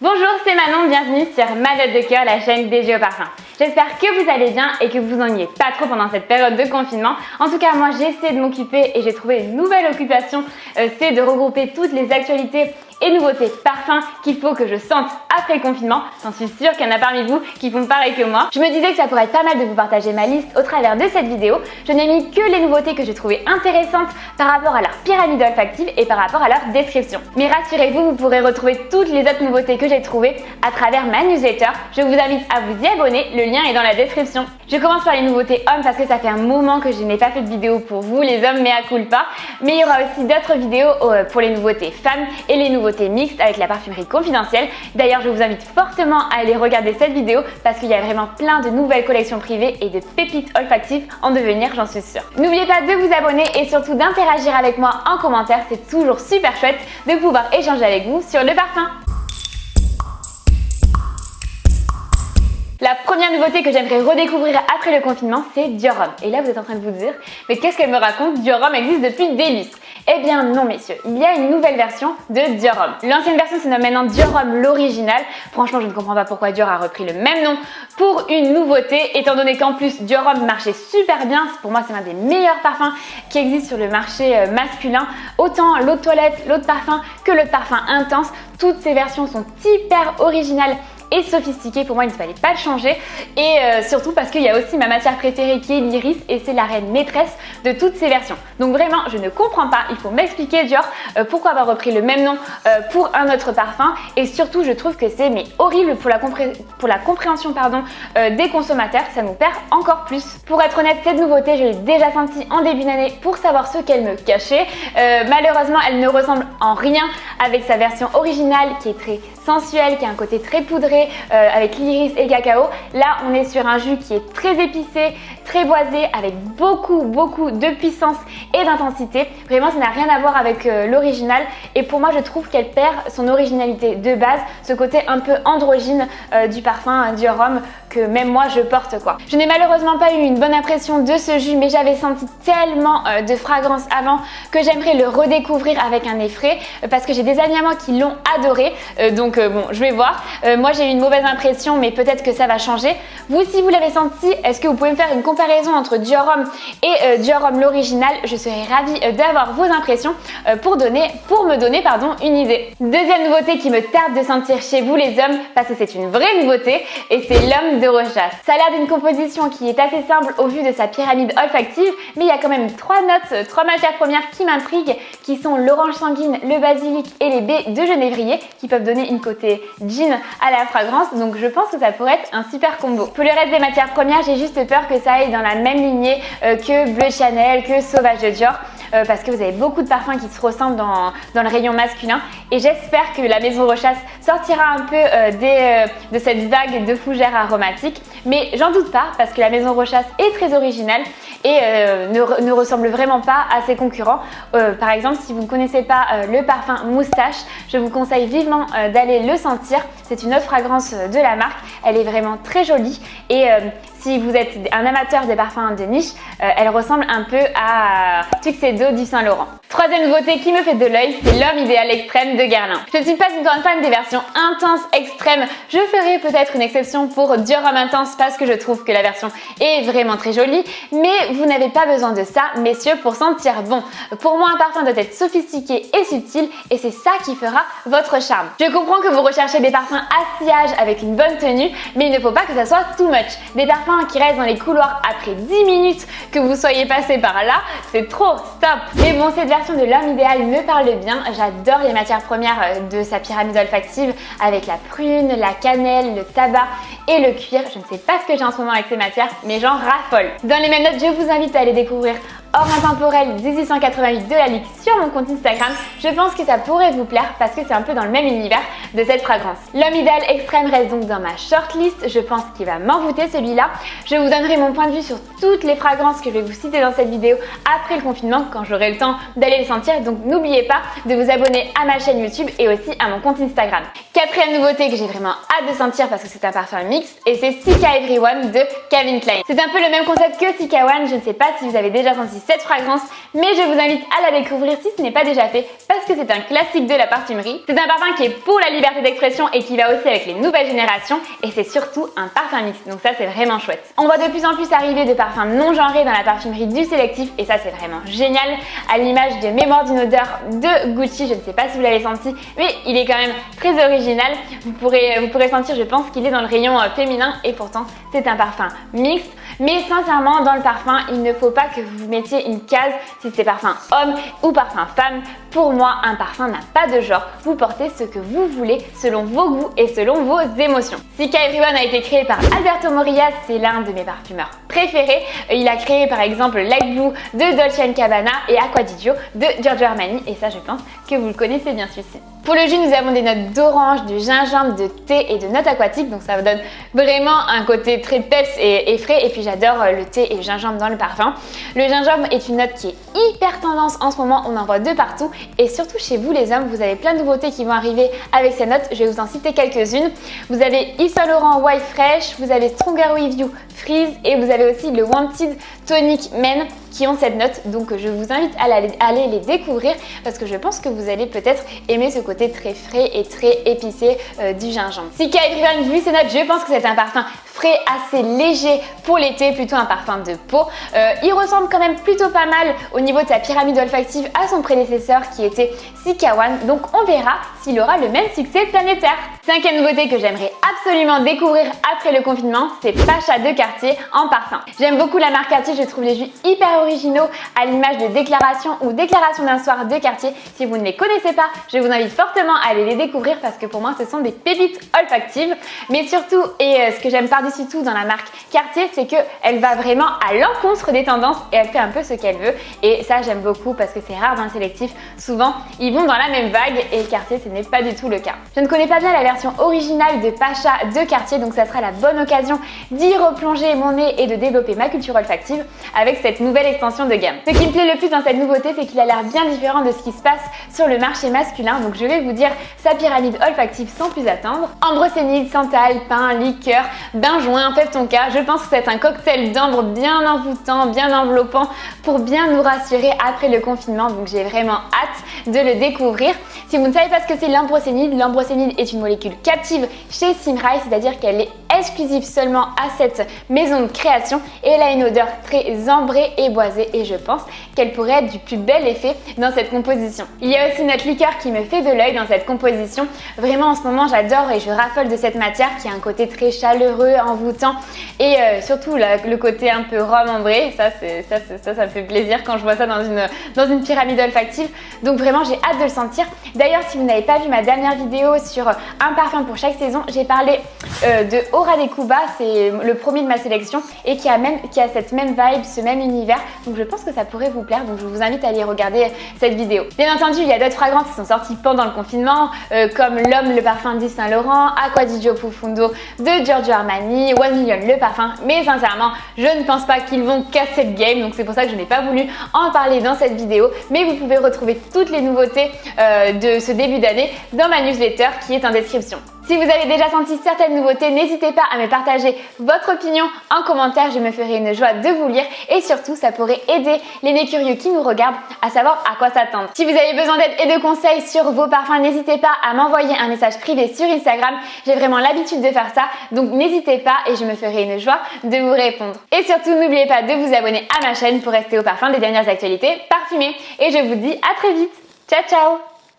Bonjour, c'est Manon, bienvenue sur Ma Note de Cœur, la chaîne dédiée au parfum. J'espère que vous allez bien et que vous ennuyez pas trop pendant cette période de confinement. En tout cas, moi j'essaie de m'occuper et j'ai trouvé une nouvelle occupation, c'est de regrouper toutes les actualités et nouveautés parfums qu'il faut que je sente après le confinement. J'en suis sûre qu'il y en a parmi vous qui font pareil que moi. Je me disais que ça pourrait être pas mal de vous partager ma liste au travers de cette vidéo. Je n'ai mis que les nouveautés que j'ai trouvées intéressantes par rapport à leur pyramide olfactive et par rapport à leur description. Mais rassurez-vous, vous pourrez retrouver toutes les autres nouveautés que j'ai trouvées à travers ma newsletter. Je vous invite à vous y abonner, le lien est dans la description. Je commence par les nouveautés hommes parce que ça fait un moment que je n'ai pas fait de vidéo pour vous les hommes, mea culpa. Mais il y aura aussi d'autres vidéos pour les nouveautés femmes et les nouveautés mixtes avec la parfumerie confidentielle. D'ailleurs, je vous invite fortement à aller regarder cette vidéo parce qu'il y a vraiment plein de nouvelles collections privées et de pépites olfactives en devenir, j'en suis sûre. N'oubliez pas de vous abonner et surtout d'interagir avec moi en commentaire, c'est toujours super chouette de pouvoir échanger avec vous sur le parfum. La première nouveauté que j'aimerais redécouvrir après le confinement, c'est Dior Homme. Et là, vous êtes en train de vous dire, mais qu'est-ce qu'elle me raconte? Dior Homme existe depuis des lustres. Eh bien non messieurs, il y a une nouvelle version de Dior Homme. L'ancienne version se nomme maintenant Dior Homme l'original. Franchement, je ne comprends pas pourquoi Dior a repris le même nom pour une nouveauté, étant donné qu'en plus Dior Homme marchait super bien. Pour moi, c'est l'un des meilleurs parfums qui existent sur le marché masculin. Autant l'eau de toilette, l'eau de parfum que l'eau de parfum intense. Toutes ces versions sont hyper originales et sophistiqué. Pour moi, il ne fallait pas le changer et surtout parce qu'il y a aussi ma matière préférée qui est l'iris et c'est la reine maîtresse de toutes ces versions. Donc vraiment, je ne comprends pas, il faut m'expliquer Dior pourquoi avoir repris le même nom pour un autre parfum et surtout je trouve que c'est horrible pour la compréhension des consommateurs, ça nous perd encore plus. Pour être honnête, cette nouveauté, je l'ai déjà sentie en début d'année pour savoir ce qu'elle me cachait. Malheureusement, elle ne ressemble en rien avec sa version originale qui est très sensuelle, qui a un côté très poudré avec l'iris et le cacao. Là, on est sur un jus qui est très épicé, très boisé, avec beaucoup de puissance et d'intensité. Vraiment, ça n'a rien à voir avec l'original et pour moi, je trouve qu'elle perd son originalité de base, ce côté un peu androgyne du parfum Dior Homme que même moi je porte quoi. Je n'ai malheureusement pas eu une bonne impression de ce jus, mais j'avais senti tellement de fragrance avant que j'aimerais le redécouvrir avec un nez frais parce que j'ai des amis à moi qui l'ont adoré. Donc bon, je vais voir. Moi j'ai eu une mauvaise impression, mais peut-être que ça va changer. Vous, si vous l'avez senti, est-ce que vous pouvez me faire une comparaison entre Dior Homme et Dior Homme l'original? Je serais ravie d'avoir vos impressions pour me donner une idée. Deuxième nouveauté qui me tarde de sentir chez vous les hommes, parce que c'est une vraie nouveauté, et c'est l'homme de Rochas. Ça a l'air d'une composition qui est assez simple au vu de sa pyramide olfactive, mais il y a quand même trois matières premières qui m'intriguent, qui sont l'orange sanguine, le basilic et les baies de genévrier, qui peuvent donner une côté gin à la fragrance, donc je pense que ça pourrait être un super combo. Pour le reste des matières premières, j'ai juste peur que ça aille dans la même lignée que Bleu Chanel, que Sauvage de Dior, parce que vous avez beaucoup de parfums qui se ressemblent dans le rayon masculin et j'espère que la maison Rochas sortira un peu de cette vague de fougères aromatiques, mais j'en doute pas parce que la maison Rochas est très originale et ne ressemble vraiment pas à ses concurrents. Par exemple, si vous ne connaissez pas le parfum Moustache, je vous conseille vivement d'aller le sentir. C'est une autre fragrance de la marque, elle est vraiment très jolie et si vous êtes un amateur des parfums de niche, elle ressemble un peu à Tuxedo du Saint Laurent. Troisième nouveauté qui me fait de l'œil, c'est l'homme idéal extrême de Guerlain. Je ne suis pas une grande fan des versions intenses extrêmes. Je ferai peut-être une exception pour Dior Homme Intense parce que je trouve que la version est vraiment très jolie. Mais vous n'avez pas besoin de ça, messieurs, pour sentir bon. Pour moi, un parfum doit être sophistiqué et subtil et c'est ça qui fera votre charme. Je comprends que vous recherchez des parfums à sillage avec une bonne tenue, mais il ne faut pas que ça soit too much. Des parfums qui restent dans les couloirs après 10 minutes que vous soyez passé par là, c'est trop, stop. Mais bon, cette version de l'homme idéal me parle bien. J'adore les matières premières de sa pyramide olfactive avec la prune, la cannelle, le tabac et le cuir. Je ne sais pas ce que j'ai en ce moment avec ces matières, mais j'en raffole. Dans les mêmes notes, je vous invite à aller découvrir Or Intemporel 1888 de la Ligue sur mon compte Instagram. Je pense que ça pourrait vous plaire parce que c'est un peu dans le même univers de cette fragrance. L'homme idéal extrême reste donc dans ma shortlist. Je pense qu'il va m'envoûter celui-là. Je vous donnerai mon point de vue sur toutes les fragrances que je vais vous citer dans cette vidéo après le confinement quand j'aurai le temps d'aller les sentir. Donc n'oubliez pas de vous abonner à ma chaîne YouTube et aussi à mon compte Instagram. Quatrième nouveauté que j'ai vraiment hâte de sentir parce que c'est un parfum mixte et c'est Sika Everyone de Calvin Klein. C'est un peu le même concept que Sika One. Je ne sais pas si vous avez déjà senti cette fragrance, mais je vous invite à la découvrir si ce n'est pas déjà fait parce que c'est un classique de la parfumerie. C'est un parfum qui est pour la liberté d'expression et qui va aussi avec les nouvelles générations et c'est surtout un parfum mix, donc ça c'est vraiment chouette. On voit de plus en plus arriver de parfums non genrés dans la parfumerie du sélectif et ça c'est vraiment génial, à l'image de Mémoire d'une odeur de Gucci. Je ne sais pas si vous l'avez senti, mais il est quand même très original. Vous pourrez sentir, je pense, qu'il est dans le rayon féminin et pourtant c'est un parfum mixte. Mais sincèrement, dans le parfum, il ne faut pas que vous mettiez une case si c'est parfum homme ou parfum femme. Pour moi, un parfum n'a pas de genre. Vous portez ce que vous voulez selon vos goûts et selon vos émotions. Sika Everyone a été créé par Alberto Morillas, c'est l'un de mes parfumeurs préférés. Il a créé par exemple Like Blue de Dolce & Gabbana et Acqua di Gio de Giorgio Armani et ça je pense que vous le connaissez bien celui-ci. Pour le jus, nous avons des notes d'orange, de gingembre, de thé et de notes aquatiques, donc ça vous donne vraiment un côté très peps et frais. Et puis j'adore le thé et le gingembre dans le parfum. Le gingembre est une note qui est hyper tendance en ce moment, on en voit de partout. Et surtout chez vous les hommes, vous avez plein de nouveautés qui vont arriver avec ces notes. Je vais vous en citer quelques-unes. Vous avez Yves Saint Laurent White Fresh, vous avez Stronger With You Freeze et vous avez aussi le Wanted Tonic Men qui ont cette note, donc je vous invite à aller les découvrir parce que je pense que vous allez peut-être aimer ce côté très frais et très épicé du gingembre. Sika Everyone, vu ces notes, je pense que c'est un parfum frais, assez léger pour l'été, plutôt un parfum de peau. Il ressemble quand même plutôt pas mal au niveau de sa pyramide olfactive à son prédécesseur qui était Sika One, donc on verra s'il aura le même succès planétaire. Cinquième nouveauté que j'aimerais absolument découvrir après le confinement, c'est Pacha de Cartier en parfum. J'aime beaucoup la marque Cartier, je trouve les jus hyper originaux à l'image de Déclaration ou Déclaration d'un soir de Cartier. Si vous ne les connaissez pas, je vous invite fortement à aller les découvrir parce que pour moi ce sont des pépites olfactives. Mais surtout, et ce que j'aime par-dessus tout dans la marque Cartier, c'est qu'elle va vraiment à l'encontre des tendances et elle fait un peu ce qu'elle veut. Et ça j'aime beaucoup parce que c'est rare dans le sélectif. Souvent, ils vont dans la même vague et Cartier ce n'est pas du tout le cas. Je ne connais pas bien la version originale de Pacha de Cartier, donc ça sera la bonne occasion d'y replonger mon nez et de développer ma culture olfactive avec cette nouvelle extension de gamme. Ce qui me plaît le plus dans cette nouveauté, c'est qu'il a l'air bien différent de ce qui se passe sur le marché masculin, donc je vais vous dire sa pyramide olfactive sans plus attendre. Ambre sénile, santal, pin, liqueur, benjoin, peptonka. Je pense que c'est un cocktail d'ambre bien envoûtant, bien enveloppant pour bien nous rassurer après le confinement, donc j'ai vraiment hâte de le découvrir. Si vous ne savez pas ce que c'est l'ambrosénile est une molécule captive chez Symrise, c'est-à-dire qu'elle est exclusive seulement à cette maison de création et elle a une odeur très ambrée et boisée et je pense qu'elle pourrait être du plus bel effet dans cette composition. Il y a aussi notre liqueur qui me fait de l'œil dans cette composition. Vraiment en ce moment j'adore et je raffole de cette matière qui a un côté très chaleureux, envoûtant et surtout le côté un peu rhum ambré. Ça me fait plaisir quand je vois ça dans une pyramide olfactive. Donc vraiment j'ai hâte de le sentir. D'ailleurs si vous n'avez pas vu ma dernière vidéo sur un parfum pour chaque saison, j'ai parlé de Aura de Cuba, c'est le premier de ma sélection et qui a cette même vibe, ce même univers. Donc je pense que ça pourrait vous plaire, donc je vous invite à aller regarder cette vidéo. Bien entendu, il y a d'autres fragrances qui sont sorties pendant le confinement, comme L'Homme, le parfum d'Yves Saint Laurent, Acqua di Gio Profundo de Giorgio Armani, One Million, le parfum. Mais sincèrement, je ne pense pas qu'ils vont casser le game, donc c'est pour ça que je n'ai pas voulu en parler dans cette vidéo. Mais vous pouvez retrouver toutes les nouveautés de ce début d'année dans ma newsletter qui est en description. Si vous avez déjà senti certaines nouveautés, n'hésitez pas à me partager votre opinion en commentaire, je me ferai une joie de vous lire et surtout ça pourrait aider les nez curieux qui nous regardent à savoir à quoi s'attendre. Si vous avez besoin d'aide et de conseils sur vos parfums, n'hésitez pas à m'envoyer un message privé sur Instagram, j'ai vraiment l'habitude de faire ça, donc n'hésitez pas et je me ferai une joie de vous répondre. Et surtout n'oubliez pas de vous abonner à ma chaîne pour rester au parfum des dernières actualités parfumées et je vous dis à très vite. Ciao ciao!